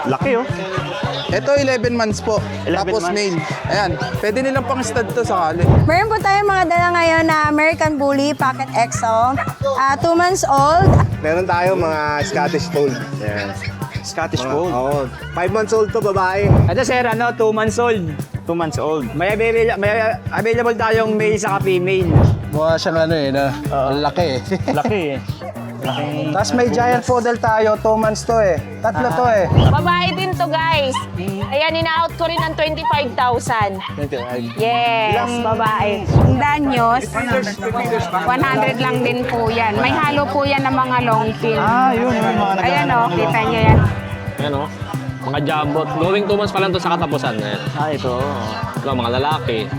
Laki oh. Ito 11 months po. 11 Tapos months. male. Ayan. Pwede nilang pang stud to sakali. Meron po tayong mga dala ngayon na American Bully Pocket XO. 2 months old. Meron tayo mga Scottish Fold. Yan. Scottish Fold. Oo. 5 months old to, babae. Ito sir, 2 months old. 2 months old. May available tayong male sa female. Mukha siyang ano eh, na ang laki eh. Laki eh. Laki. Tapos may giant poodle tayo, 2 months to eh. Tatlo to eh. Babae din to, guys. Ayan, ina-out ko rin ng 25,000. Yes, babae. Ang danyos, 100 lang din po yan. May halo po yan ng mga long fin. Yun yung mga Ayan o, kita nyo yan. Ayan o. Mga jambot. Going 2 months pa lang to sa katapusan. Ayan. Ito. Ito, mga lalaki.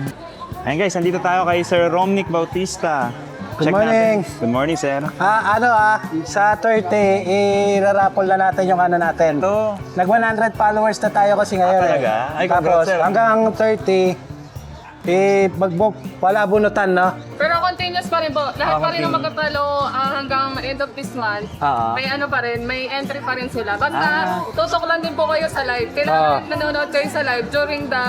Ayan guys, nandito tayo kay Sir Romnick Bautista. Good Check morning. natin. Good morning, sir. Sa 30, irarapol na natin yung ano natin. Ito. Nag 100 followers na tayo kasi ngayon talaga? eh. Ay, congrats, Tapos sir. hanggang 30, mag-book, wala bunutan, no? Pero continuous pa rin po. Lahat pa rin ang magkatalo hanggang end of this month. May ano pa rin, may entry pa rin sila. Basta tutok lang din po kayo sa live. Kailangan nanonood kayo sa live during the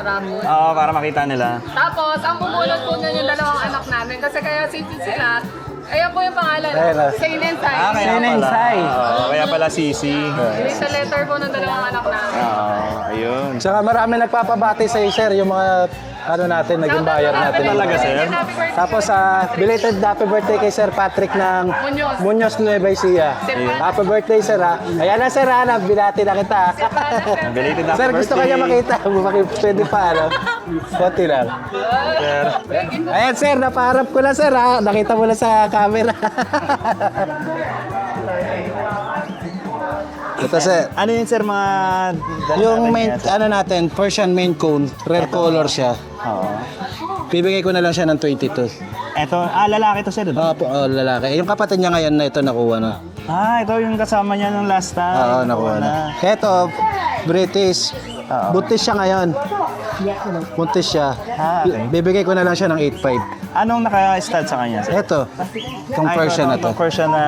raffle. Oo, para makita nila. Tapos, ang bumulot po niyan yung dalawang anak namin. Kasi kaya sisi sila. Ayan po yung pangalan. Ayan, Sain and Sai. Kaya Sinensay. pala. Kaya pala Sisi. Sa letter po ng dalawang anak namin. Ayun. Tsaka marami nagpapabati sa sir, yung mga ano natin, naging buyer natin. Talaga, sir? Tapos belated happy birthday kay Sir Patrick ng Muñoz Nueva Ecija. Happy birthday, sir ha. Ayan na, sir ha, binati na kita. Belated happy Sir, gusto birthday. kanya makita. Pwede pa, ano? Konti lang. Sir. Ayan, sir, napaharap ko na, sir ha. Nakita mo na sa camera. Ito, sir. Ano yun, sir, mga... Yung main, ano natin, Persian main cone, rare color siya. Oo. Bibigay ko na lang siya ng 22. Ito, lalaki to, sir. Lalaki. Yung kapatid niya ngayon na ito nakuha na. Ito yung kasama niya nung last time. Oo, nakuha na. Ito, British. Buntis siya ngayon. Buntis siya. Okay. Bibigay ko na lang siya ng 8.5. Anong naka-stud sa kanya, sir? Ito, itong Persian na to. Itong Persian na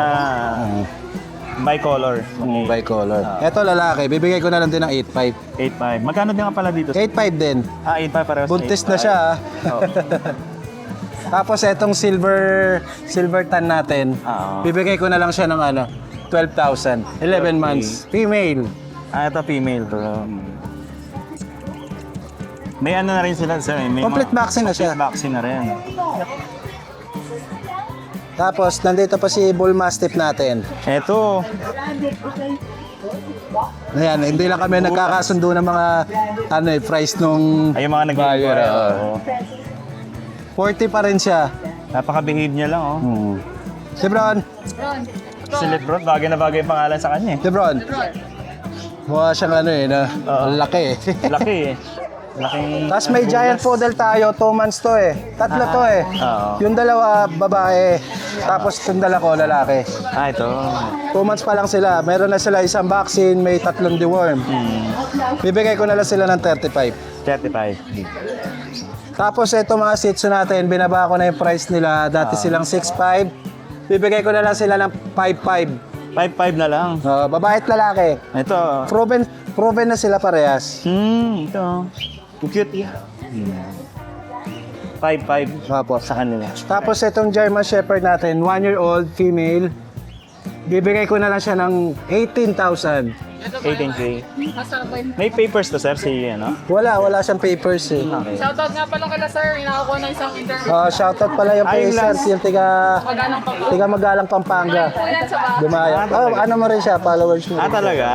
bicolor. Bicolor. Ito lalaki, bibigay ko na lang din ng 8.5. 8.5. Magkano din nga pala dito? 8.5 din. 8.5 para sa Buntis na siya. Tapos itong silver tan natin, bibigay ko na lang siya ng 12,000. 11 months. Female. Ito female to. May ano na rin sila, sir. May Complete vaccine na siya. Complete vaccine na rin. Tapos nandito pa si Bull Mastiff natin. Ito. Ayan, hindi lang kami nagkakasundo ng mga price nung Ay, yung mga buyer. nag-iiba. 40 pa rin siya. Napaka-behave niya lang, oh. Si Bron. Si Lebron, bagay na bagay yung pangalan sa kanya, Si Bron. Mukha siyang ang laki eh. Laki eh. Laking... Tapos may giant poodle tayo, 2 months to eh. Tatlo to eh. Yung dalawa, babae. Tapos yung dala ko, lalaki. Ito. 2 months pa lang sila. Meron na sila isang vaccine, may 3 deworm. Bibigay ko na lang sila ng 35. 35. Tapos ito mga Shih Tzu natin, binaba ko na yung price nila. Dati silang 6.5. Bibigay ko na lang sila ng 5.5. 5.5 na lang. Babae at lalaki. Ito. Proven na sila parehas. Ito. Cute yan. 5.5 Opo. sa kanila. Tapos itong German Shepherd natin, 1-year-old female. Bibigay ko na lang siya ng 18,000. 18K. May papers to, sir, si ano? Wala siyang papers eh. Shoutout nga pala kala sir, inakuha na isang interview. Shoutout pala yung Ay, Pacers, yung tiga Magalang Pampanga. Yan sa bahay. Dumaya. Ano mo rin siya, followers mo. Talaga?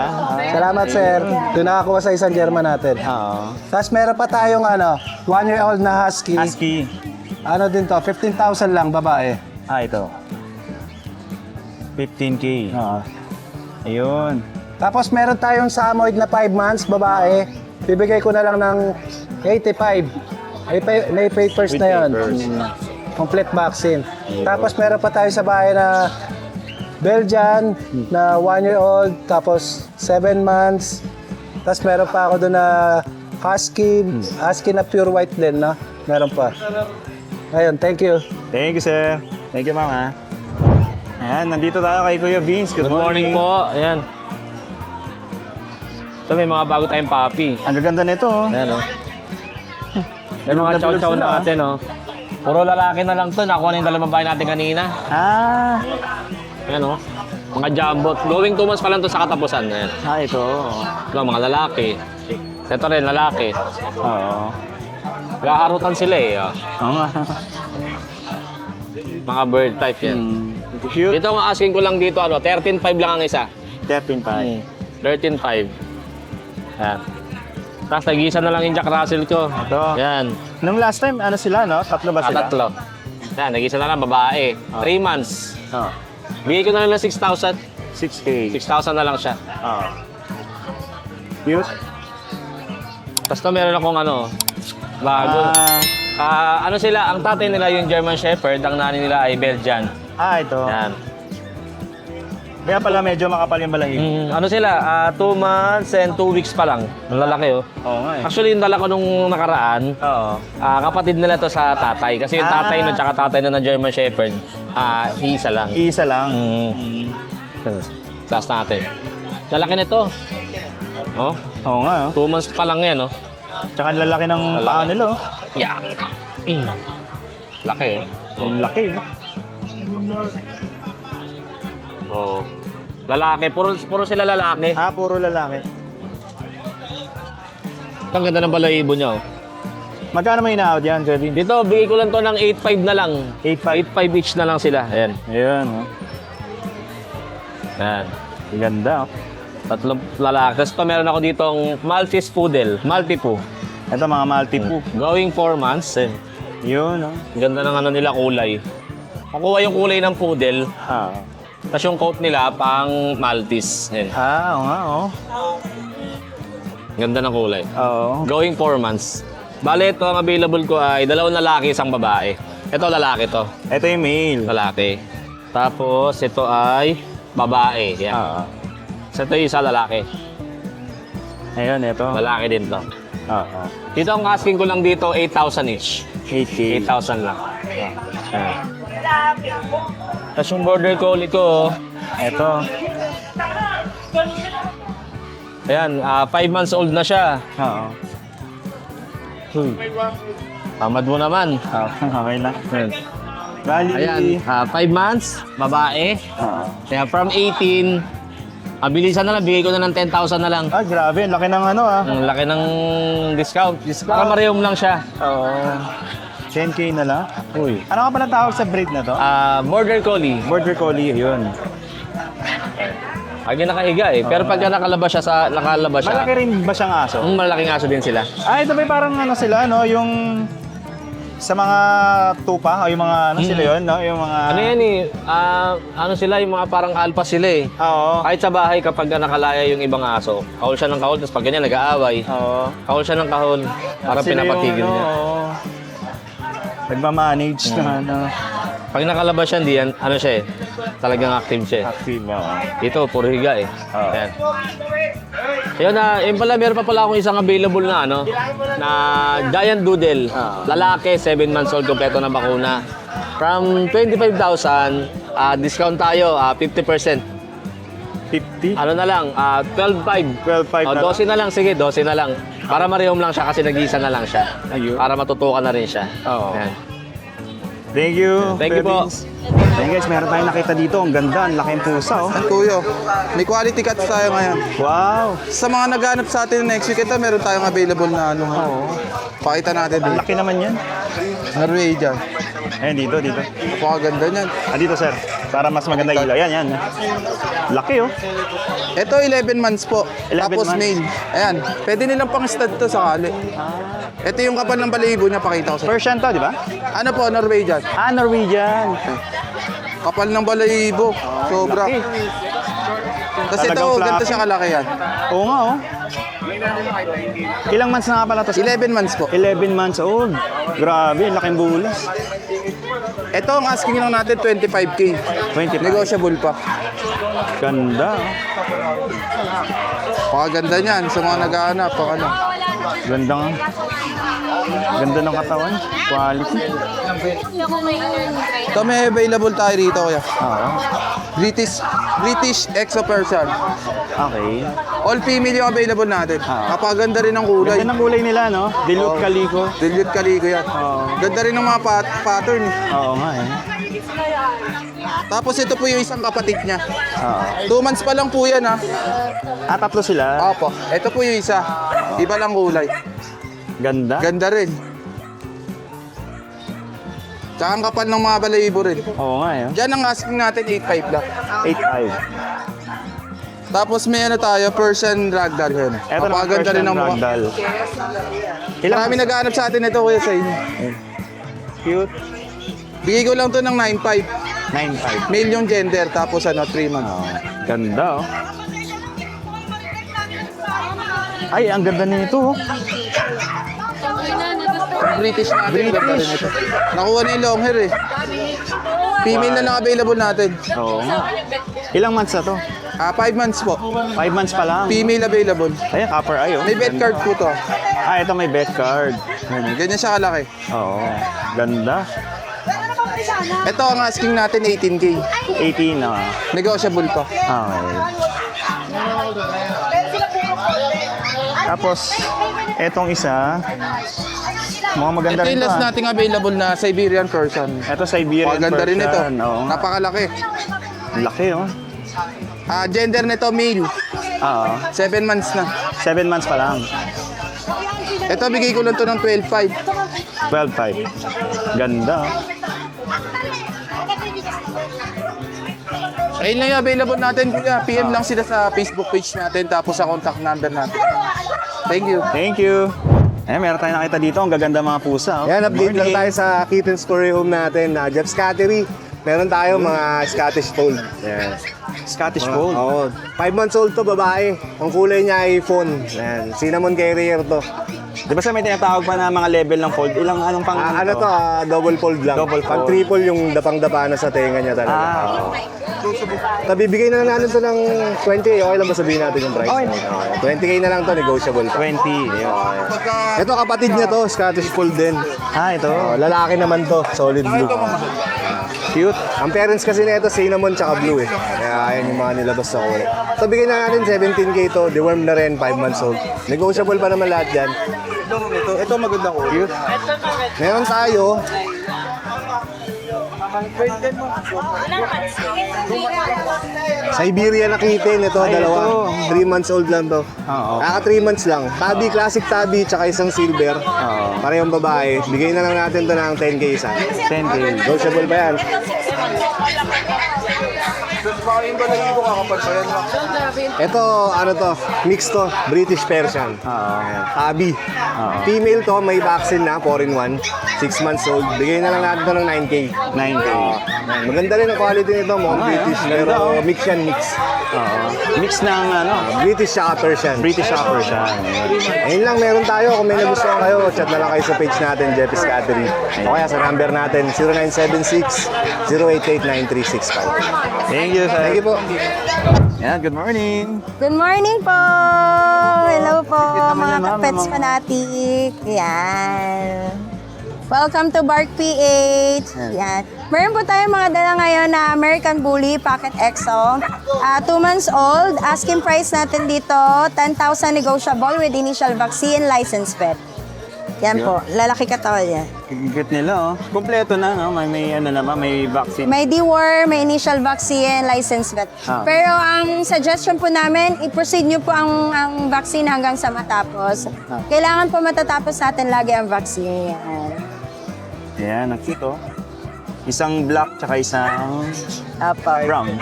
Salamat sir. Doon nakakuha sa isang German natin. Oo. Tapos meron pa tayong 1-year-old na husky. Husky. Ano din to, 15,000 lang, babae. Ito. 15K. Ayun. Tapos meron tayong Samoyed na 5 months, babae. Bibigay ko na lang ng 85. May papers With na yun. papers. Complete vaccine. Tapos meron pa tayo sa bahay na Belgian na 1-year-old, tapos 7 months. Tapos meron pa ako doon na Husky na pure white din, no? Meron pa. Ayun, thank you. Thank you, sir. Thank you, mama. Ayan, nandito tayo kay Kuya Vince. Good morning po. Ayan. Ito may mga bago tayong puppy. Ang gaganda nito, oh. Ayan, oh. May mga chow-chow sila, natin, oh. Puro lalaki na lang to. Nakuha na yung dalawang babae natin kanina. Ah, Ayan, oh. Mga jumbo. Going 2 months pa lang to sa katapusan. Ayan. ito. Ito, mga lalaki. Ito rin, lalaki. Oo. Nakaharutan sila eh. Oh. Oo nga. Mga bird type yan. Cute. Dito ang asking ko lang dito, 13.5 lang ang isa. 13.5. 13.5. Ayan. Tapos nag-iisa na lang yung Jack Russell ko. Ito. Yan. Nung last time, ano sila, no? Tatlo ba sila? Tatlo. Yan, nag-iisa na lang, babae. 3 months. Oo. Bigay ko na lang ng 6,000. 6K. 6,000 na lang siya. Oo. Cute. Tapos to meron akong bago. Ano sila, ang tatay nila yung German Shepherd, ang nanay nila ay Belgian. Ito. Yan. Kaya pala medyo makapal yung balahibo. Ano sila, 2 months and 2 weeks pa lang. Ang lalaki, oh. Oo nga eh. Actually, yung dala ko nung nakaraan, Oo. kapatid nila to sa tatay. Kasi yung tatay nun, tsaka tatay na ng German Shepherd, isa lang. Isa lang. Taas natin. Lalaki nito. Oh, Oo nga, oh. 2 months pa lang yan, oh. Tsaka ang lalaki ng paa nila, oh. Yeah. Laki, eh. Ang laki, eh. Oh. Lalaki. Puro sila lalaki. Puro lalaki. Ang ganda ng balahibo niya, oh. Magkano may ina-out yan, Kevin? Dito, bigay ko lang to ng 8.5 na lang. 8.5. 8.5 each na lang sila. Ayan. Ayan, oh. Ayan. Ang ganda, oh. Tatlong lalaki. Tapos pa meron ako ditong Maltese Poodle. Maltipoo. Ito, mga Maltipoo. Going 4 months. Eh. Yun, oh. Ang ganda ng nila kulay. Makuha yung kulay ng poodle. Tapos yung coat nila pang Maltese. Ayan. Oo nga, oh. Ganda ng kulay. Oo. Going 4 months. Bale, ito ang available ko ay 2 lalaki, 1 babae. Ito lalaki to. Ito yung male. Lalaki. Tapos ito ay babae. Yan. Oo. So ito yung isa lalaki. Ayun, ito. Lalaki din to. Oo. Dito ang asking ko lang dito, 8,000 each. 8K. 8,000 lang. Ayan. Tapos yung border collie ko, Ito. ayan, 5 months old na siya. Oo. Tamad mo naman. Okay na. Ayan. Bali. Ayan, 5 months, babae. Oo. Kaya from 18, bilisan na lang, bigay ko na ng 10,000 na lang. Grabe. Laki ng ano, ah. Ang laki ng discount. Para marehong lang siya. Oo. 10K na lang. Uy. Ano ka pala tawag sa breed na to? Border Collie. Border Collie, yun. Ay, nakahiga eh. Pero pagka nakalabas siya, Malaki rin ba siyang aso? malaking aso din sila. Ito ba parang ano sila, no? Yung sa mga tupa, o yung mga ano sila yun, no? Yung mga... Ano yan eh, ano sila, yung mga parang alpa sila eh. Oo. Kahit sa bahay, kapag nakalaya yung ibang aso, kahol siya ng kahol, tapos pag ganyan, nag-aaway. Oo. Kahol siya ng kahol, parang Sila pinapatigil yung, niya. oo. Nagmamanage na ano. Pag nakalabas siya, hindi yan, ano siya eh, talagang active siya eh. Active, oo. Dito, puro higa eh. Oo. Ayan. Ayun yun pala, meron pa pala akong isang available na na Giant Doodle. Lalaki, 7 months old, kompleto na bakuna. From 25,000, discount tayo, 50%. 50? Ano na lang, 12.5. 12.5 na lang. 12 na lang, sige, 12 na lang. Para marehom lang siya kasi nag-iisa na lang siya. Ayun. Para matutukan na rin siya. Oo. Ayan. Thank you. Thank you po. Pebbles. Ayan guys, meron tayong nakita dito. Ang ganda, ang laking pusa, oh. Ang kuyo. May quality cuts tayo ngayon. Wow. Sa mga naghanap sa atin next week, ito meron tayong available na ano. Pakita natin Ang dito. laki naman yan. Norwegian. Ayan, dito. Napakaganda niyan. Dito, sir. Para mas maganda ilaw. Yan. Laki, oh. Ito 11 months po. 11 Tapos months. male. Ayan. Pwede nilang pang-stud to sakali. Ito yung kapal ng balahibo niya, pakita ko sa Persian to, di ba? Ano po, Norwegian. Norwegian. Kapal ng balahibo. Sobra. Laki. Kasi ito, Talagang ganito fluffy. siya kalaki yan. Oo nga, oh. Ilang months na nga pala to, sir? 11 months po. 11 months old. Grabe, laking bulas. Ito ang asking lang natin, 25K. 25. Negotiable pa. Ganda. Pakaganda niyan sa mga naghahanap. Ano. Ganda nga. Ganda ng katawan. Quality. Ito may available tayo rito, kuya. Oo. British Exo Persian. Okay. All female yung available natin. Napakaganda rin ng kulay. Ganda ng kulay nila, no? Dilute Calico. Dilute Calico yan. Ganda rin ng mga pattern. Oo nga eh. Tapos ito po yung isang kapatid niya. Oo. 2 months pa lang po yan ha. Tatlo sila. Opo. Ito po yung isa. Iba lang kulay. Ganda. Ganda rin. Tsaka ang kapal ng mga balayibo rin. Oo nga eh. Diyan ang asking natin 8.5 lang. 8.5. Tapos may ano tayo, Persian Ragdoll yan. Eto naman Napakaganda rin ng mukha. ragdoll. Marami naghahanap sa atin ito kuya sa inyo. Cute. Bigay ko lang to ng 9.5. 9.5. Male yung gender, tapos 3 months. Ganda oh. Ay, ang ganda nito oh. British natin. Ganda rin ito. Nakuha na yung long hair eh. Female na lang available natin. Oo nga. Ilang months na to? 5 months po. 5 months pa lang. Female available. Ayan, copper eye oh. May vet card po to. Ah, ito may bet card. Ganyan siya kalaki. Oo. Ganda. Ito ang asking natin 18K. 18 na. Negotiable to. Okay. Tapos, etong isa, mukhang maganda Ito rin yung to last ah. nating available na Siberian Persian. Ito Siberian Ganda rin ito. Persian, oo. Napakalaki. Laki oh. Gender nito male. Oo. 7 months na. 7 months pa lang. Ito bigay ko lang to ng 12.5. 12.5. Ganda oh. Ayun lang yung available natin kuya. PM lang sila sa Facebook page natin tapos sa contact number natin. Thank you. Thank you. Eh, meron tayong nakita dito. Ang gaganda mga pusa. Oh. Yan, update lang Morning. tayo sa kitten story home natin na Jeff's Cattery. Meron tayo mga Scottish Fold. Yan. Scottish Fold. Oo. 5 months old to, babae. Ang kulay niya ay fawn. Yan. Cinnamon carrier to. Di ba sa may tinatawag pa na mga level ng fold? Anong pang Ano to, double fold lang. Double Pag fold. triple yung dapang-dapa na sa tenga niya talaga. Ah. Bibigay na natin to ng 20. Okay lang ba sabihin natin yung price? Okay. 20K na lang to, negotiable pa. 20. Yun. Ito kapatid niya to, Scottish Fold din. Ah, ito. Lalaki naman to, solid blue. Cute. Ang parents kasi nito cinnamon tsaka blue eh. Kaya ayan yung mga nilabas sa kulay. So bigyan na natin 17K to, deworm na rin, 5 months old. Negotiable pa naman lahat dyan. Ito maganda ko. Cute. Meron tayo, Siberian na kitten, ito Ay, dalawa. ito. 3 months old lang to. Oo. Kaka 3 months lang. Tabi, classic tabi, tsaka isang silver. Oo. Parehong babae. Bigay na lang natin to ng 10K isa. 10K. Negotiable pa yan. Ito, ano to, mix to, British Persian. Oo. Tabi. Female to, may vaccine na, 4-in-1. 6 months old. Bigay na lang natin to ng 9K. 9K. Maganda rin ang quality nito, mga British. Pero mix yan, mix. Oo. Mix ng ano, British tsaka Persian. British Shopper siya. Ayun lang, meron tayo. Kung may nagustuhan kayo, chat na lang kayo sa page natin, Jeff's Cattery. O kaya sa number natin, 0976-088-9365. Thank you, sir. Thank you po. Yeah, good morning. Good morning po! Hello po, naman mga yan, ma'am, ka-pets ma'am. fanatic. Yan. Welcome to Bark PH. Yan. Meron po tayong mga dala ngayon na American Bully Pocket EXO. 2 months old. Asking price natin dito, 10,000 negotiable with initial vaccine, license pet. Yan po, lalaki katawan yan. Good nila, oh. Kompleto na, no? May ano naman, may vaccine. May deworm, may initial vaccine, license vet. Ah. Pero ang suggestion po namin, i-proceed nyo po ang vaccine hanggang sa matapos. Kailangan po matatapos natin lagi ang vaccine. Yan. Yan, ang cute, oh. Isang black, tsaka isang Apo. brown.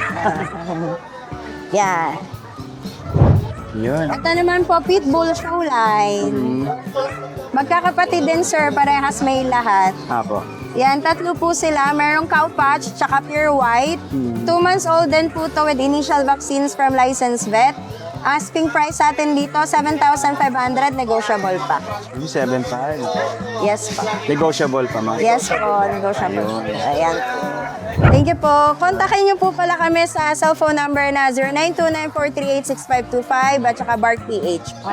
Yan. Yun. Ito naman po, Pitbull Showline. Magkakapatid din, sir. Parehas may lahat. Apo. Yan, 3 po sila. Merong cow patch, tsaka pure white. 2 months old din po to with initial vaccines from licensed vet. Asking price sa atin dito, 7,500, negotiable pa. 7.5. Yes po. Negotiable pa, ma'am. Yes po, negotiable. Ayan. Thank you po. Kontakin niyo po pala kami sa cellphone number na 0929-438-6525 at saka Bark PH po.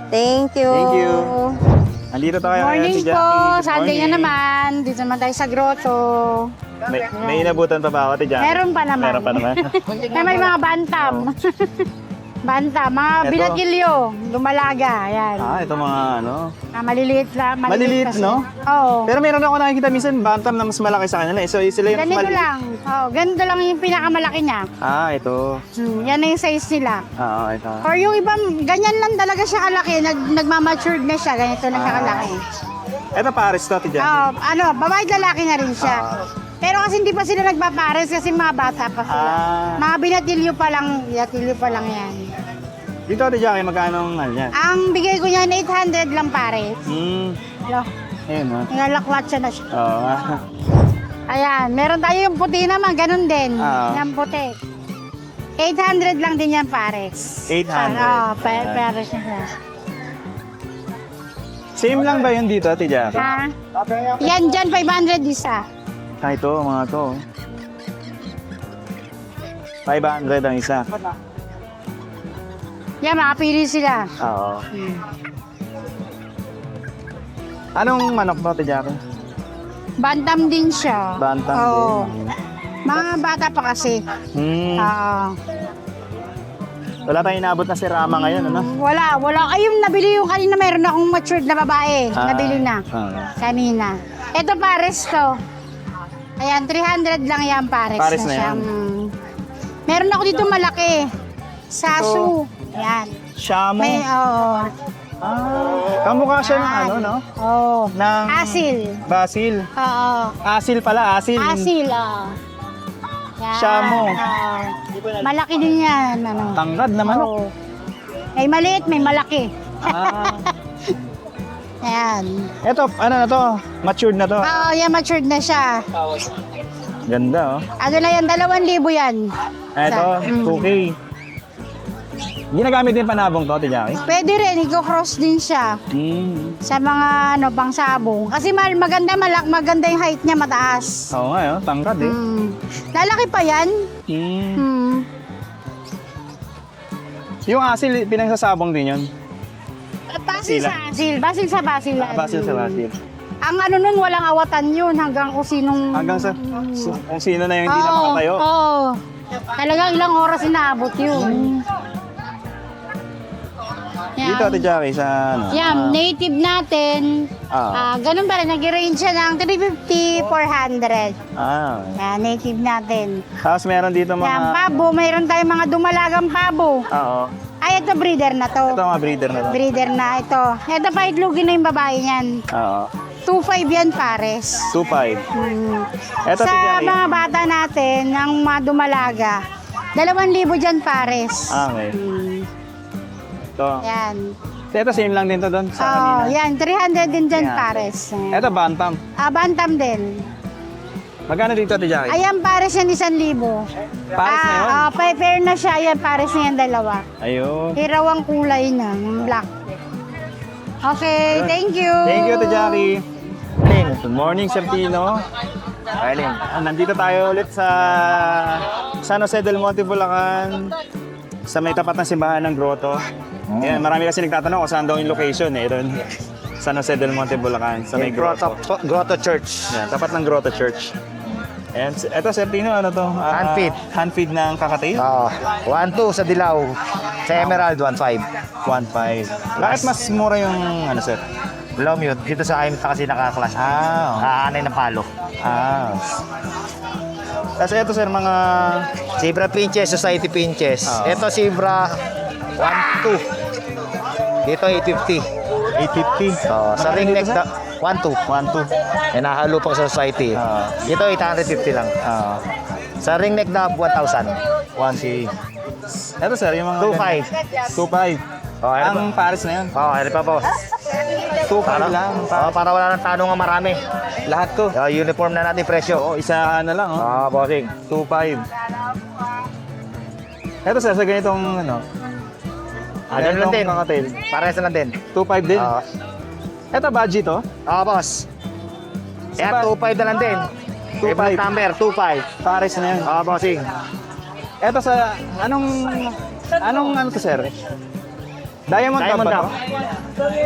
Thank you. Thank you. Nandito tayo Morning Ate po, Jackie. Good Sunday na morning. naman. Dito naman tayo sa grotto. May inabutan pa ba ako, Ate Jackie? Meron pa naman. Meron pa naman. Na may mga bantam. Banta, mga Ito. binagilyo, lumalaga, yan. Ito mga ano. Maliliit lang. Maliliit, kasi. no? Oo. Pero meron ako nakikita minsan bantam na mas malaki sa kanila. So sila yung mas Ganito maliit. lang. Oh, ganito lang yung pinakamalaki niya. Ito. Yan na yung size nila. Ito. Or yung ibang, ganyan lang talaga siya kalaki. Nagmamatured na siya. Ganito lang siya kalaki. Ito pares to, Tidya. Babae at lalaki na rin siya. Pero kasi hindi pa sila nagpapares kasi mga bata pa sila. Mga binatilyo pa lang yan. Dito, Tidya, magkano ang ano yan? Ang bigay ko niyan, 800 lang pares. Hello? Ayun, ha? Nagalakwat siya na siya. Oo. Ayan, meron tayo yung puti naman, ganun din. Yung puti. 800 lang din yan pares. 800. Pares niya. Same lang ba yun dito, Tidya? Ha? Yan dyan, 500 isa. Ito, mga to. 500 ang isa. Yan, makapili sila. Oo. Anong manok to, Tidya? Bantam din siya. Bantam Oo. din. Mga bata pa kasi. Oo. Wala tayong inabot na si Rama ngayon, ano? Wala. Ayun, nabili yung kanina. Meron akong matured na babae. Nabili na. Kanina. Ito pares to. Ayan, 300 lang yan pares. Pares na siya. yan. Meron ako dito malaki. Sasu. Ayan. Shamo. Oo. Kamukha siya ng ano, no? Oo. Ng Asil. basil. Oo. Asil pala, asil. Asil, Yan. Shamo. Oo. Malaki din yan. Ano. Tangkad na manok. Oo. May maliit, may malaki. Ayan. Ito, ano na to? Matured na to. Oo, yan matured na siya. Ganda, oh. Ano na yan, 2,000 yan. Ito, 2K. Ginagamit din panabong to, Tijaki? Pwede rin, i-cross din siya sa mga pangsabong. Kasi maganda yung height niya, mataas. Oo nga, tangkad eh. Lalaki pa yan. Yung asil, pinagsasabong din yun. Basil sa asil. Basil sa basil. Basil sa basil. Ang ano nun, walang awatan yun hanggang kung sinong... Hanggang sa kung sino na yung hindi na makatayo. Oo. Talagang ilang oras inaabot yun. Dito, Tijaki, sa ano? Yan, native natin. Ganun pa rin, nag-range siya ng 350, 400. Yan, native natin. Tapos meron dito mga... Yan, pabo. Mayroon tayong mga dumalagang pabo. Oo. Ay, ito breeder na to. Ito mga breeder na to. Breeder na ito. Ito pa itlugin na yung babae niyan. Oo. 2.5 yan pares. 2.5. Ito, Sa Tijaki. mga bata natin, ng mga dumalaga, 2,000 dyan pares. Okay. Ito. Yan. Ito, same lang din to doon sa kanina. Yan, 300 din dyan Yan. pares. Ito, bantam. Bantam din. Magkano dito, Tijaki? Ayan, pares yan 1,000. Pares na yun? Pair na siya. Ayan, pares na yan dalawa. Ayun. Hiraw ang kulay na, black. Okay, thank you. Thank you, Tijaki. Good morning, Sir Tino. Nandito tayo ulit sa San Jose del Monte, Bulacan. Sa may tapat na simbahan ng Grotto. Yan, marami kasi nagtatanong kung saan daw yung location eh. Doon, San Jose del Monte, Bulacan. Sa may Grotto. Grotto Church. Yan, tapat ng Grotto Church. And eto, Sir Tino, ano to? Handfeed. Handfeed ng kakatail? 1-2 sa Dilaw. Sa Emerald, 1-5. 1.5. Bakit mas mura yung ano, Sir? Lomute. Dito sa akin kasi nakaklas. Kaanay na palo. Tapos eto, Sir, mga... Zebra Pinches, Society Pinches. Ito Zebra 1-2. Dito 850. 850. Sa ring neck 1-2. 1.2. Nahalo pa sa Society. Dito 850 lang. Sa ring neck na 1,000. 1K. Eto, Sir, yung mga... 2.5. Ang pares na yun. Ano pa po? 2.5 lang. Para wala nang tanong nga marami. Lahat to. Uniform na natin presyo. Isa na lang, Bossing. 2.5. Eto, Sir, sa ganitong ano? Ganun lang din. Kakatail. Pares na lang din. 2.5 din. Eto, budget to? Boss. Kaya 2.5 na lang din. 2.5. Number 2.5. Pares na yan. Bossing. Eto, sa anong ano to, Sir? Diamond Dab ba to?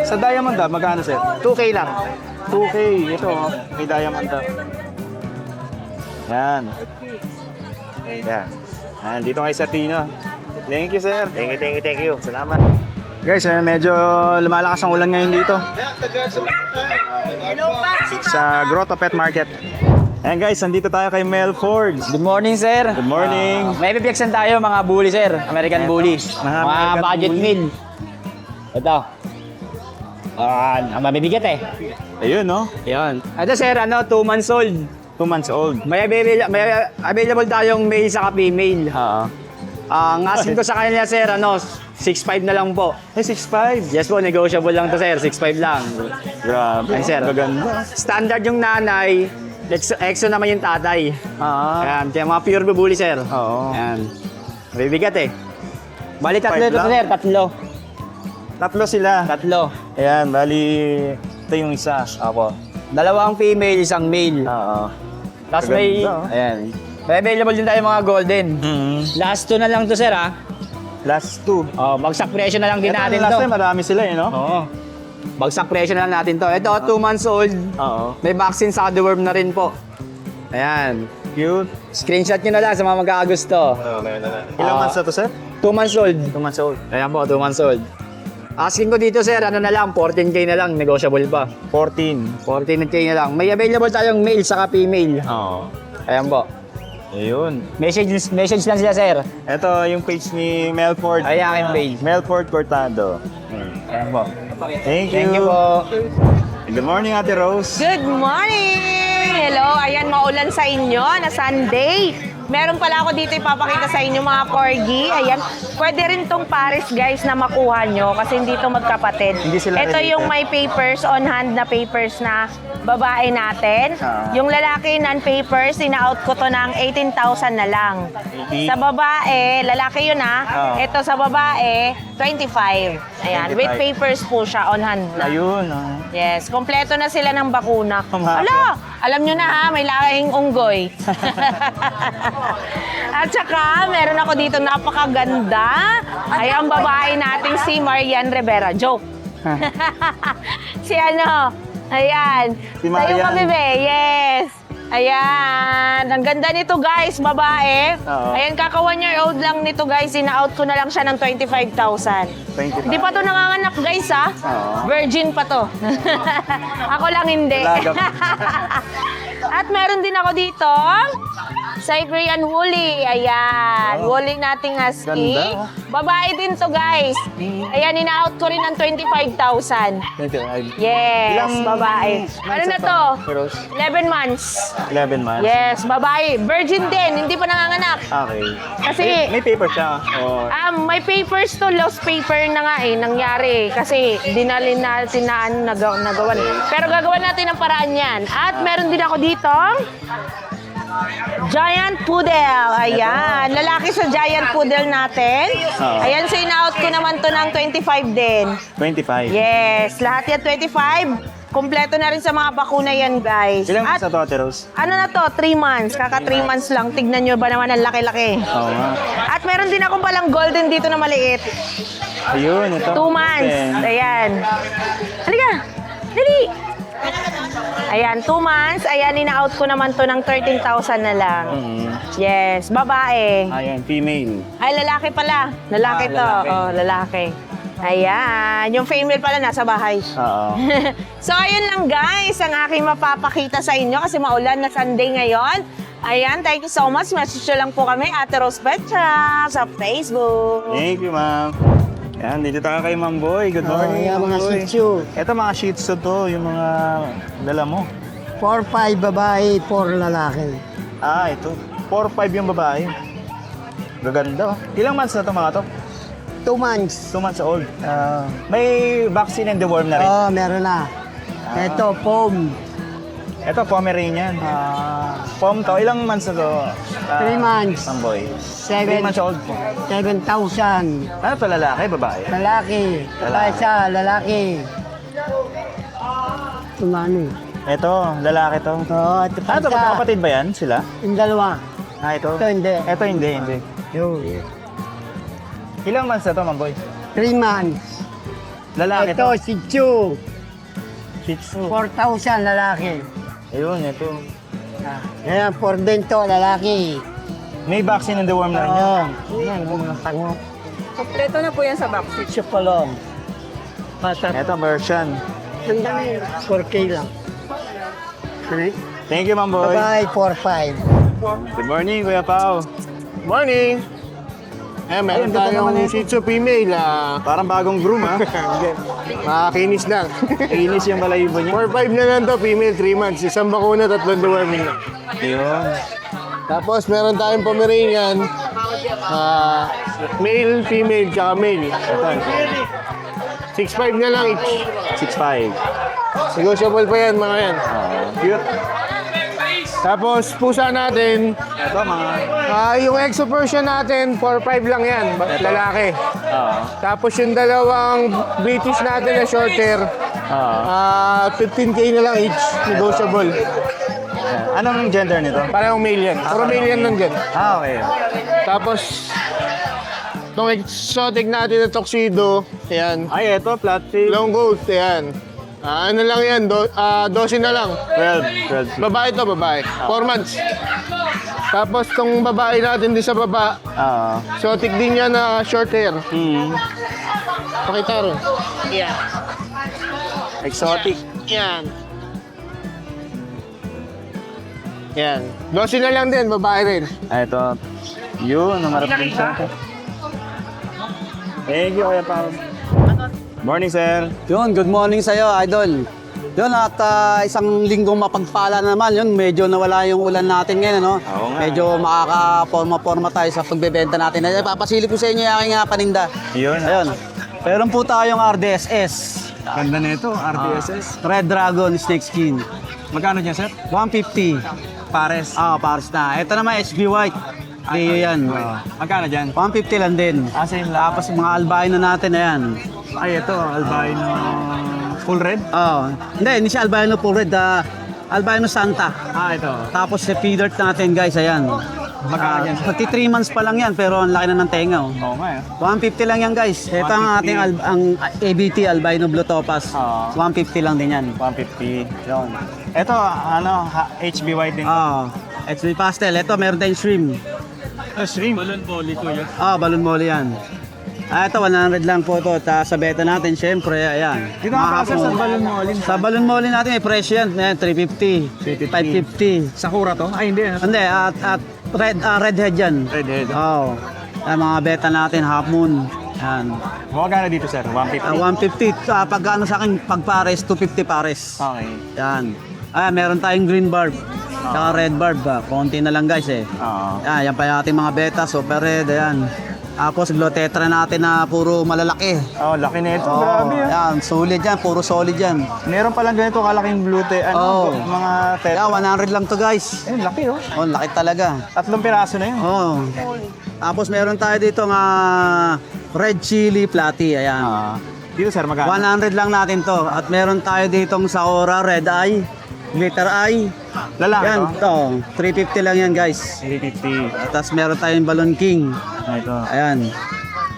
Sa Diamond Dab, magkano, Sir? 2K lang. 2K. Ito, may Diamond Dab. Yan. Yan. Dito kay Sir Tino. Thank you, sir. Thank you. Salamat. Guys, medyo lumalakas ang ulan ngayon dito. Sa Grotto Pet Market. Ayan guys, nandito tayo kay Mel Ford. Good morning, sir. Good morning. May bibigyan tayo mga bully, sir. American bully. Mga American budget bully. meal. Ito. Ang mabibigat eh. Ayun, no? Yun. Ito, sir, 2 months old. 2 months old. May available tayong male saka female. Ang asking ko sa kanila, sir, 6'5 na lang po. 6'5". Yes po, negotiable lang to, sir. 6'5 lang. Grabe. Ay, sir. Maganda. Standard yung nanay. Exo naman yung tatay. Ayan, kaya mga pure bully, sir. Oo. Ayan. Mabibigat eh. Bali, 3 5 ito, lang? sir. 3. 3 sila. 3. Ayan, bali ito yung isa. Opo. 2 female, 1 male. Oo. Tapos may, Maganda, oh. ayan. May available din tayo mga golden. Last 2 na lang to, sir, ha? Last 2. Oh, bagsak presyo na lang din natin last to. time, marami sila, no? Oo. Bagsak presyo na lang natin to. Ito, 2 months old. Oo. May vaccine sa deworm na rin po. Ayan. Cute. Screenshot nyo na lang sa mga magkakagusto. Ilang months na to, sir? 2 months old. 2 months old. Ayan po, 2 months old. Asking ko dito, sir, na lang, 14K na lang, negotiable pa. 14. 14K na lang. May available tayong male saka female. Oo. Ayan po. Ayun. Message lang sila, sir. Ito yung page ni Melford. Ay, aking page. Melford Cortado. Ayan po. Thank you. Thank you po. Good morning, Ate Rose. Good morning! Hello, ayan, maulan sa inyo na Sunday. Meron pala ako dito ipapakita sa inyo mga corgi. Ayan, pwede rin tong pares guys na makuha nyo kasi hindi to magkapatid. Hindi sila Ito related. yung may papers, on hand na papers na babae natin. Yung lalaki non-papers, ina-out ko to ng 18,000 na lang. Sa babae, lalaki yun Ito sa babae, 25. Ayan, 25. with papers po siya, on hand na. Ayun. Yes, kompleto na sila ng bakuna. Kumaka. Ala, alam nyo na may lahing unggoy. At saka, meron ako dito napakaganda. Ay, ang babae nating si Marian Rivera. Joke. Si ayan. Si Sa'yo Marian. ka, bebe. Yes. Ayan. Ang ganda nito, guys. Babae. Oo. Ayan, kaka 1 year old lang nito, guys. Ina-out ko na lang siya ng 25,000. 25. Hindi pa to nanganganak, guys, ha? Oo. Virgin pa to. Ako lang hindi. Dalaga. At meron din ako dito, Siberian Woolly. Ayan. Woolly nating husky. Ganda. Babae din to, guys. Ayan, ina-out ko rin ng 25,000. 25. Yes, Ilang babae. Ano na to? Rose? 11 months. 11 months. Yes, babae. Virgin din, hindi pa nanganganak. Okay. Kasi, May paper siya. Oh. may papers to, lost paper na nga nangyari. Kasi dinalin natin na nagawan. Pero gagawan natin ang paraan yan. At meron din ako dito, Giant Poodle. Ayan, lalaki sa Giant Poodle natin. Ayan, so in-out ko naman to ng 25 din. 25. Yes, lahat yan 25. Kompleto na rin sa mga bakuna yan, guys. Ilang months At na to, Ate Rose? ano na to? 3 months. Kaka 3 months lang. Tignan nyo ba naman ang laki-laki. Oo nga. At meron din akong palang golden dito na maliit. Ayun, ito. 2 months. Then, Ayan. Halika. Dali. Ayan, 2 months. Ayan, ina-out ko naman to ng 13,000 na lang. Yes, babae. Ayan, female. Ay, lalaki pala. Lalaki to. lalaki. Oh, lalaki. Ayan. Yung female pala nasa bahay. Oo. So, ayun lang guys, ang aking mapapakita sa inyo kasi maulan na Sunday ngayon. Ayan, thank you so much. Message nyo lang po kami, Ate Rose Petra, sa Facebook. Thank you, ma'am. Yan, dito tayo kay Ma'am Boy. Good morning, Mga Ma'am Boy. Shih Tzu. Ito mga Shih Tzu to, yung mga dala mo. 4-5 babae, 4 lalaki. Ah, ito. 4-5 yung babae. Gaganda. Ilang months na to mga to? 2 months. 2 months old. May vaccine and deworm na rin. Oo, meron na. Ito, foam. Ito, Pomeranian. Pom to. Ilang months na to? 3 months. Ma'am Boy. 3 7 months old. 7,000. Ano to, lalaki, babae? Lalaki. Lalaki. Isa, lalaki. Tumano. Ito, lalaki to. Oo, ito pa Ano to, isa. magkakapatid ba yan sila? Yung dalawa. Ah, ito? Ito, hindi. Ito, hindi. Yun. Ilang months na to, Ma'am Boy? 3 months. Lalaki Ito, to. Shih Tzu. Shih Tzu. 4,000 lalaki. Ayun, ito. Ayan, 4 din to, lalaki. May vaccine and deworm na rin yan. Oo. Ayan, mga tango. Kompleto na po yan sa box. Siya pa lang. Patat. Ito, version. Ang dami. 4K lang. Thank you, Ma'am Boy. Bye-bye, 4-5. Good morning, Kuya Pao. Morning! Meron tayong Shih Tzu female. Parang bagong groom, ha? Makakinis lang. Inis yung balayibo niya. 4-5 na lang to, female, 3 months. Isang bakuna, 3 deworming na. Ayun. Tapos meron tayong Pomeranian. Male, female, tsaka male. 6'5 na lang each. 6'5". Negotiable pa yan, mga yan. Cute. Tapos pusa natin, Ito, mga... yung Exo Persian natin, 4'5 lang yan, lalaki. Oo. Tapos yung dalawang British natin na short hair, 15K na lang each, negotiable. Anong gender nito? Parang male yan. Puro male yan nandyan. Okay. Tapos, itong exotic natin na tuxedo, ayan. Ay, ito, flat tail. Long coat, ayan. Ano lang yan, 12 na lang. 12. Babae to, babae. 4 months. Tapos, itong babae natin din sa baba, exotic din yan na short hair. Pakita rin. Ayan. Exotic. Yan. Yan. 12 na lang din, babae rin. Ay, ito. Yun, namarap din siya. Thank you, Kuya Pao. Morning, sir. Yun, good morning sa'yo, Idol. Yun, at isang linggong mapagpala na naman, yun, medyo nawala yung ulan natin ngayon, ano? Oo nga. Medyo makaka-forma-forma tayo sa pagbebenta natin. Ay, papasilip ko sa inyo yung aking paninda. Yun. Ayun. Meron po tayong RDSS. Ganda nito, RDSS. Red Dragon Snake Skin. Magkano dyan, sir? 150. Pares. Pares na. Ito naman, SB White. Leo yan. Magkano dyan? 150 lang din. Same lang. Tapos mga albino natin, ayan. Ay, ito, albino. Full red? Hindi siya albino full red. Albino Santa. Ito. Tapos sa feeder natin guys, ayan. Magkano yan? Pati 3 months pa lang yan, pero ang laki na ng tenga. Oh. Oo nga, 150 lang yan guys. Ito ang 150. ating ang ABT, Albino Blue Topaz. 150 lang din yan. 150. Yun. Ito, HB white din. HB pastel. Ito, meron tayong shrimp. Shrimp. Balloon poly ko yan. Balloon molly yan. Ito, 100 lang po ito. Sa beta natin, syempre, ayan. Dito ang process sa balloon molly. Sa balloon molly natin, may presyo yan. Ayan, 350, 550. Sakura to? Ay, hindi. Hindi, at redhead yan. Redhead. Oo. Mga beta natin, half moon. Yan. Magkano dito, sir? 150? 150. Pag ano sa akin, pag pares, 250 pares. Okay. Yan. Meron tayong green barb. Saka red barb. Konti na lang guys eh. Yan pa yung ating mga beta, super red. Ayan. Tapos glotetra natin na puro malalaki. Laki na ito. Grabe. Yan, solid yan. Puro solid yan. Meron palang ganito kalaking glute. Mga tetra. 100 lang to guys. Laki Laki talaga. 3 piraso na yun. Tapos meron tayo dito nga red chili platy. Ayan. Dito, sir, magkano? 100 lang natin to. At meron tayo ditong Saora red eye, glitter eye. Lalaki Yan, to. 350 lang yan guys. 350. Tapos meron tayong Balloon King. Ito. Ayan.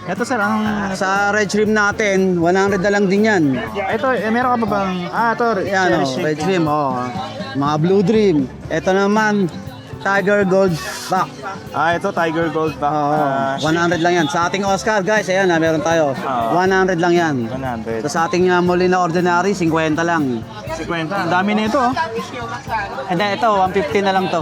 Ito, sir, anong... Sa red shrimp natin, 100 na lang din yan. Ito, meron ka pa bang... ito, Yan, red shrimp, Mga blue dream. Ito naman, Tiger Gold Back. Ito, Tiger Gold pa. 100 lang yan. Sa ating Oscar, guys, ayan, meron tayo. 100 lang yan. 100. Sa ating Molina Ordinary, 50 lang. 50. Ang dami na ito, And then ito, 150 na lang to.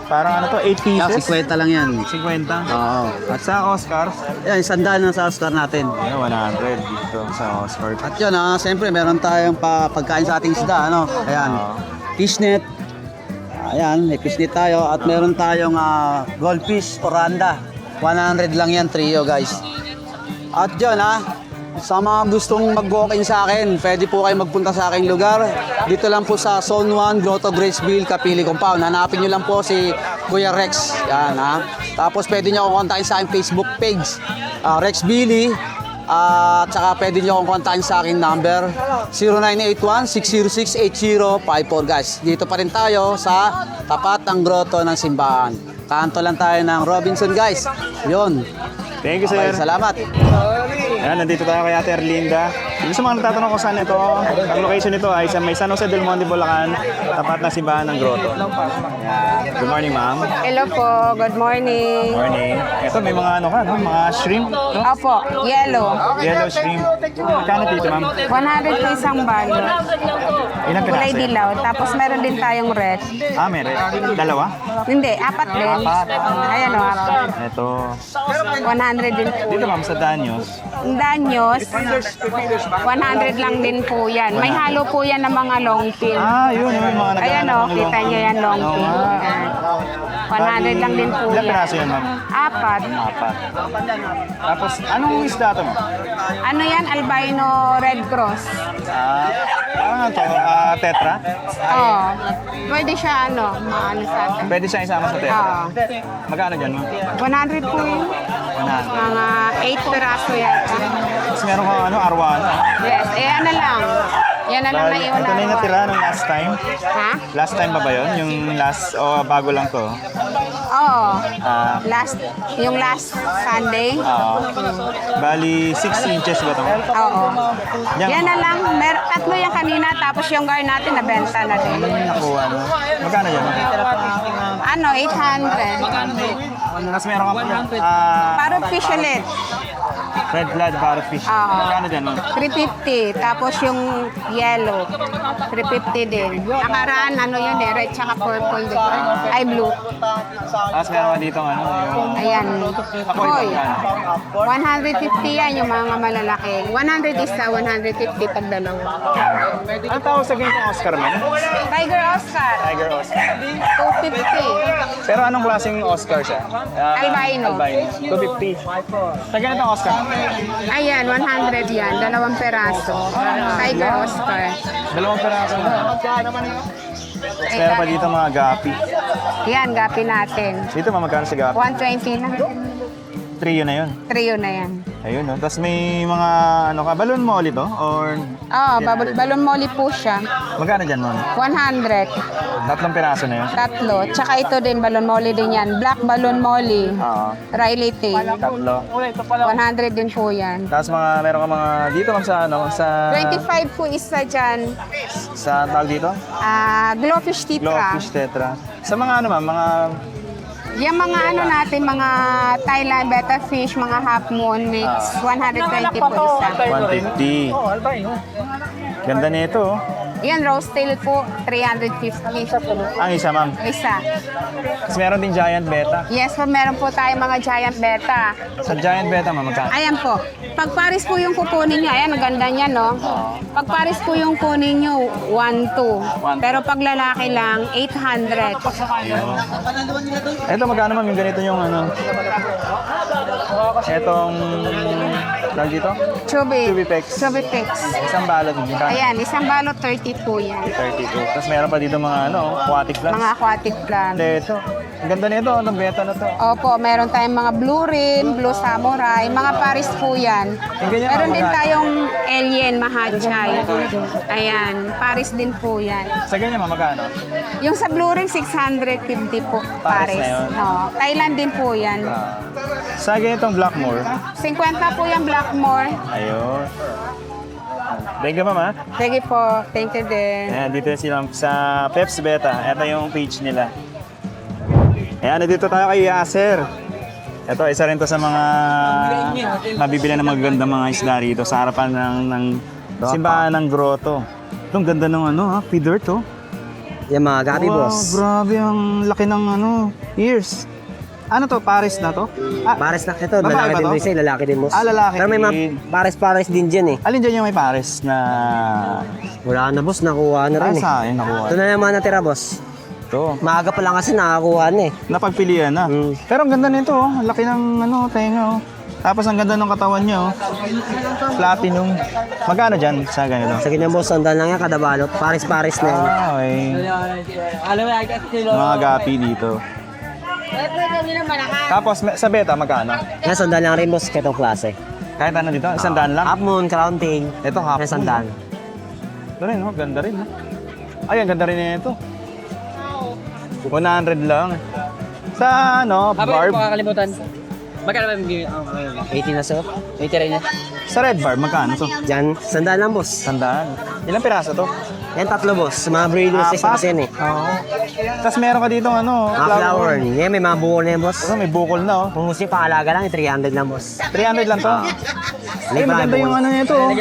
Parang 8 pieces? 50 lang yan. 50? Oo. At sa Oscars? Yan, sandal na sa Oscar natin. 100 dito sa Oscar. At yun, siyempre, meron tayong pagkain sa ating isda, Ayan. Fishnet. Ayan, may fishnet tayo. At meron tayong goldfish, oranda. 100 lang yan, trio, guys. At yun, sa mga gustong mag-walk-in sa akin, pwede po kayo magpunta sa aking lugar. Dito lang po sa Zone 1, Grotto Graceville, Kapili Compound. Hanapin nyo lang po si Kuya Rex. Yan, Tapos pwede nyo akong kontakin sa aking Facebook page, Rex Billy. At saka pwede nyo akong kontakin sa aking number, 0981-606-8054, guys. Dito pa rin tayo sa tapat ng grotto ng simbahan. Kanto lang tayo ng Robinson, guys. Yun. Thank you, sir. Salamat. Ayan, nandito tayo kay Ate Erlinda. Yung sa mga nagtatanong kung saan ito, ang location nito ay sa may San Jose del Monte, Bulacan, tapat na simbahan ng Grotto. Good morning, ma'am. Hello po, good morning. Morning. Ito, may mga ano ka, no? Mga shrimp. No? Opo, yellow. Yellow shrimp. Magkano dito, ma'am? 100 po isang balo. Ilang Kulay piraso? dilaw. Tapos meron din tayong red. Ah, meron. Dalawa? Hindi, apat din. Apat. Ayan o, apat. Ito. 100 din po. Dito, ma'am, sa Danyos. Ang danyos, 100 lang din po yan. May halo po yan ng mga long pin. Ah, yun. Yung mga naghahanap Ayan o, ng kita long niyo yan long pin. Ayan. 100 lang din po Ilang yan. piraso yan, ma'am? Apat. Apat. Tapos, anong isda ito, ma'am? Ano yan? Albino Red Cross. Ah, ito, tetra? Oo. Pwede siya maano sa atin. Pwede siya isama sa tetra. Oo. Magkano dyan, ma'am? 100 po yun. 100. Mga 8 peraso yata. Tapos meron kang arwana. Yes, ano lang. Yan na lang na iwan Ito na yung natira nung last time. Ha? Last time ba yun? Yung last, o bago lang to? Oo. Ah, Yung last Sunday. bali, 6 inches ba ito? Oo. Yan. Yan na lang. Tatlo yan kanina, tapos yung guard natin nabenta na din. Nakuha, no? Magkano yan? 800. Tapos meron ka Parrot fish ulit. red blood parrotfish. Oo. Magkano dyan, ma'am? 350. Tapos yung yellow, 350 din. Nakaraan, yun red tsaka purple din. Ay, blue. Tapos meron ka dito, yung... Ayan. Ako'y Hoy. 150 yan yung mga malalaki. 100 isa, 150 pag dalawa. Ano tawag sa ganitong Oscar, ma'am? Tiger Oscar, Tiger Oscar. 250. Pero anong klaseng Oscar siya? Albino. Albino. 250. Sa ganitong Oscar? Ayan, 100 yan. 2 peraso. Tiger Oscar. 2 peraso na. Tapos meron pa dito mga gapi. Yan, gapi natin. Dito, magkano sa gapi? 120 na. Trio na yun. Trio na yan. Ayun, no? Tapos may mga, balloon molly to? Or, Oo, balon molly po siya. magkano dyan, ma'am? 100. 3 peraso na yun? Tatlo. Tsaka ito din, balon molly din yan. Black balon molly. Oo. Riley tail. 3. 100 din po yan. Tapos meron ka mga, dito ma'am sa, 25 po isa dyan. sa tawag dito? Glowfish tetra. Glowfish tetra. Sa mga ma'am, mga, Yung mga natin, mga Thailand betta fish, mga half moon mix, 120 po isa. 150. Ganda nito, oh. Yan, rose tail po, 350. Ang isa, ma'am. Isa. Tapos meron din giant beta. Yes po, meron po tayo mga giant betta. Sa giant beta, ma'am, magkano? Ayan po. Pag Paris po yung kukunin nyo, ayan, ang ganda niya, no? Pag Paris po yung kunin nyo, 1,200. Pero pag lalaki lang, 800. Ito, magkano ma'am yung ganito yung etong, tawag dito? Chubby. Pex. Chubby Pex. Isang balot. Magkano? Ayan, isang balot, 30 po yan. 32. Tapos meron pa dito mga aquatic plants. Mga aquatic plant. Ito. Ang ganda nito, anong beta na to? Opo, meron tayong mga blue rim, blue samurai, mga Paris po yan. Yung ganyan, Meron din magkano? tayong alien, mahachay. Ayan, Paris din po yan. Sa ganyan, ma'am, magkano? Yung sa blue rim, 650 po, Paris Paris. na yun? No, Thailand din po yan. Sa ganitong Blackmore. 50 po yung Blackmore. Ayun. Thank you, ma'am, ha? Sige po, thank you din. Ayan, dito sila sa Peps Beta. Ito yung page nila. Ayan, nandito tayo kay Yasser. Ito, isa rin to sa mga mabibili ng magagandang mga isda rito sa harapan ng simbahan ng Grotto. Ito, ang ganda ng feeder to. Yung mga gabi, Wow, boss. grabe ang laki ng ears. Ano to, Paris na to? Pares na ito, Babae lalaki ba din to? boss, lalaki din boss. Lalaki Pero may mga din. pares din dyan eh. Alin dyan yung may Paris na... Wala na boss, nakuha na rin eh. sa akin nakuha. Ito na naman natira boss. Ito. Maaga pa lang kasi nakakuha na eh. Napagpilian na. Pero ang ganda nito, oh. Ang laki ng tenga, oh. Tapos ang ganda ng katawan niya, oh. Platinum. Magkano dyan sa ganito? Sa ganyan boss, sandal lang yan kada balot. Pares na yan. Okay. Mga gapi dito. Tapos sa beta, magkano? Yan, sandal lang rin boss, ketong klase. Kahit ano dito? 100 lang? Half moon, crown tail. Ito, half Yan, sandal. Ito rin, oh. Ganda rin, oh. Ay, ang ganda rin nito. 100 lang. Sa barb? Makakalimutan. Magkano ba yung 80 na sir. 80 rin yan. Sa red bar, magkano to? Yan, sandaan lang, boss. Sandaan. Ilang piraso to? Yan, tatlo, boss. Mga breeding sex kasi yan eh. Oo. Tapos meron ka dito ano, Mga flower. Yan, may mga bukol na yan, boss. Oh, may bukol na oh. Kung gusto yung pangalaga lang, 300 lang, boss. 300 lang to. Ay, May maganda yung ano nito. Oh.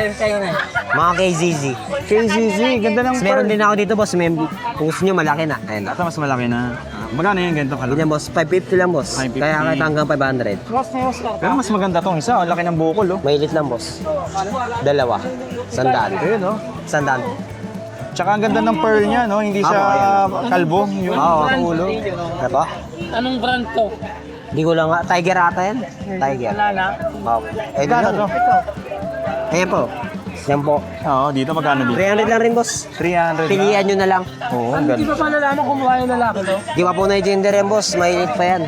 Mga KZZ. KZZ, ganda ng Tapos meron din ako dito, boss. May, kung gusto nyo, malaki na. Ayan. Ito mas malaki na. Magkano yung ganito kalaki? Ganyan, boss. 550 lang, boss. 550. Kaya kahit hanggang 500. Pero mas maganda tong isa, ang laki ng bukol oh. Mailit lang, boss. Dalawa. Sandaan. Ayun oh. Sandaan. Tsaka ang ganda ng pearl niya, no? Hindi siya kalbo, yung ulo. Ano ba? Anong brand to? Hindi ko lang nga. Tiger ata yan. Tiger. Wow. Eh, Magkano to? Ayan po. Yan po. Oo, dito magkano dito? 300 lang rin, boss. 300 Pilihan nyo na lang. Oo, ang ganda. pa nalaman kung mukha yung lalaki to? Di pa po na gender yan, boss. Mainit pa yan.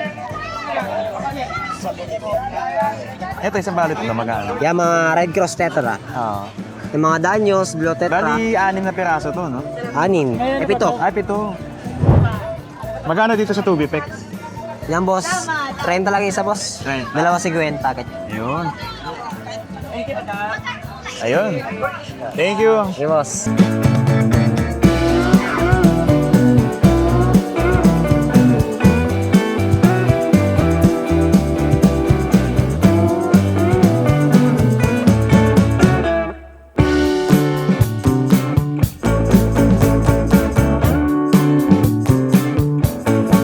Ito, isang balot ito, magkano? Yan, mga Red Cross Tetra. Oo. Yung mga Danyos, Blue Tetra. Bali, 6 na piraso to, no? 6. Eh, 7. Ay, 7. Magkano dito sa 2B Pex? Yan, boss. 30 lang isa, boss. 30. Dalawa 50. Ayun. Ayun. Thank you. Okay, boss.